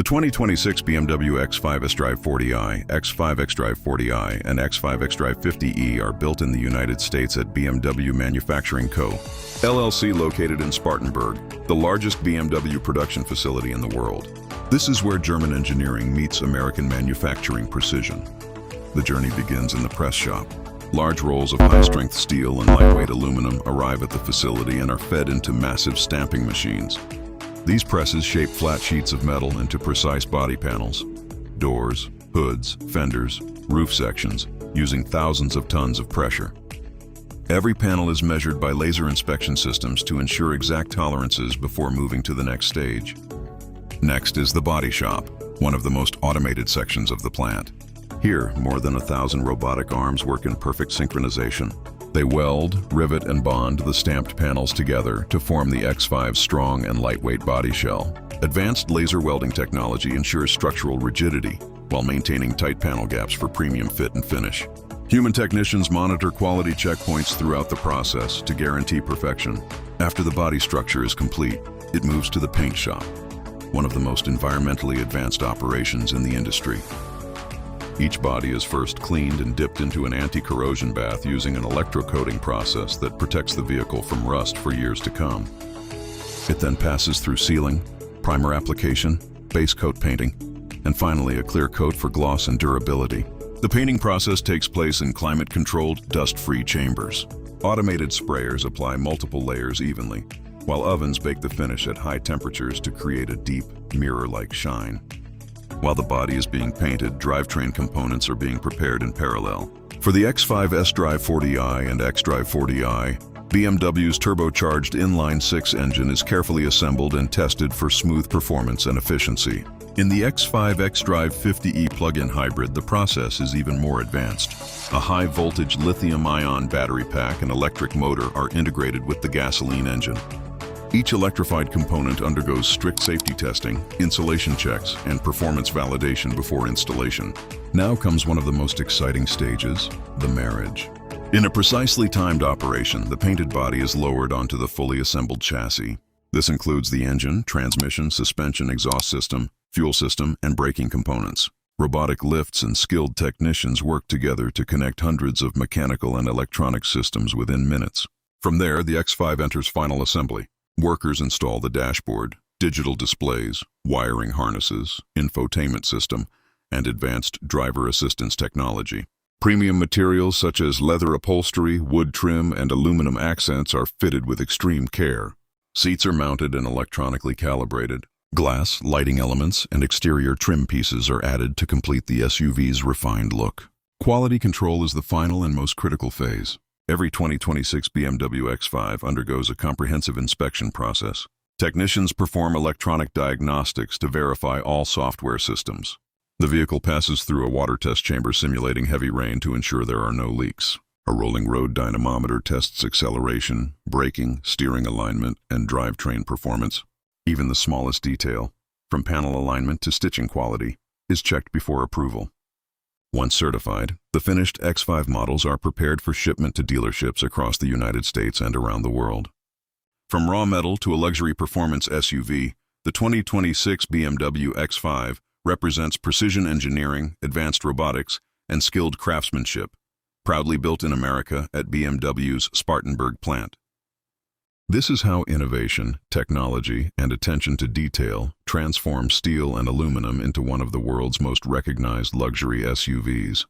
The 2026 BMW X5 xDrive 40i, X5 xDrive 40i, and X5 xDrive 50e are built in the United States at BMW Manufacturing Co. LLC, located in Spartanburg, the largest BMW production facility in the world. This is where German engineering meets American manufacturing precision. The journey begins in the press shop. Large rolls of high-strength steel and lightweight aluminum arrive at the facility and are fed into massive stamping machines. These presses shape flat sheets of metal into precise body panels, doors, hoods, fenders, roof sections, using thousands of tons of pressure. Every panel is measured by laser inspection systems to ensure exact tolerances before moving to the next stage. Next is the body shop, one of the most automated sections of the plant. Here, more than 1,000 robotic arms work in perfect synchronization. They weld, rivet, and bond the stamped panels together to form the X5's strong and lightweight body shell. Advanced laser welding technology ensures structural rigidity while maintaining tight panel gaps for premium fit and finish. Human technicians monitor quality checkpoints throughout the process to guarantee perfection. After the body structure is complete, it moves to the paint shop, one of the most environmentally advanced operations in the industry. Each body is first cleaned and dipped into an anti-corrosion bath using an electrocoating process that protects the vehicle from rust for years to come. It then passes through sealing, primer application, base coat painting, and finally a clear coat for gloss and durability. The painting process takes place in climate-controlled, dust-free chambers. Automated sprayers apply multiple layers evenly, while ovens bake the finish at high temperatures to create a deep, mirror-like shine. While the body is being painted, drivetrain components are being prepared in parallel. For the X5 xDrive 40i and xDrive 40i, BMW's turbocharged inline-6 engine is carefully assembled and tested for smooth performance and efficiency. In the X5 xDrive 50e plug-in hybrid, the process is even more advanced. A high-voltage lithium-ion battery pack and electric motor are integrated with the gasoline engine. Each electrified component undergoes strict safety testing, insulation checks, and performance validation before installation. Now comes one of the most exciting stages, the marriage. In a precisely timed operation, the painted body is lowered onto the fully assembled chassis. This includes the engine, transmission, suspension, exhaust system, fuel system, and braking components. Robotic lifts and skilled technicians work together to connect hundreds of mechanical and electronic systems within minutes. From there, the X5 enters final assembly. Workers install the dashboard, digital displays, wiring harnesses, infotainment system, and advanced driver assistance technology. Premium materials such as leather upholstery, wood trim, and aluminum accents are fitted with extreme care. Seats are mounted and electronically calibrated. Glass, lighting elements, and exterior trim pieces are added to complete the SUV's refined look. Quality control is the final and most critical phase. Every 2026 BMW X5 undergoes a comprehensive inspection process. Technicians perform electronic diagnostics to verify all software systems. The vehicle passes through a water test chamber simulating heavy rain to ensure there are no leaks. A rolling road dynamometer tests acceleration, braking, steering alignment, and drivetrain performance. Even the smallest detail, from panel alignment to stitching quality, is checked before approval. Once certified, the finished X5 models are prepared for shipment to dealerships across the United States and around the world. From raw metal to a luxury performance SUV, the 2026 BMW X5 represents precision engineering, advanced robotics, and skilled craftsmanship, proudly built in America at BMW's Spartanburg plant. This is how innovation, technology, and attention to detail transform steel and aluminum into one of the world's most recognized luxury SUVs.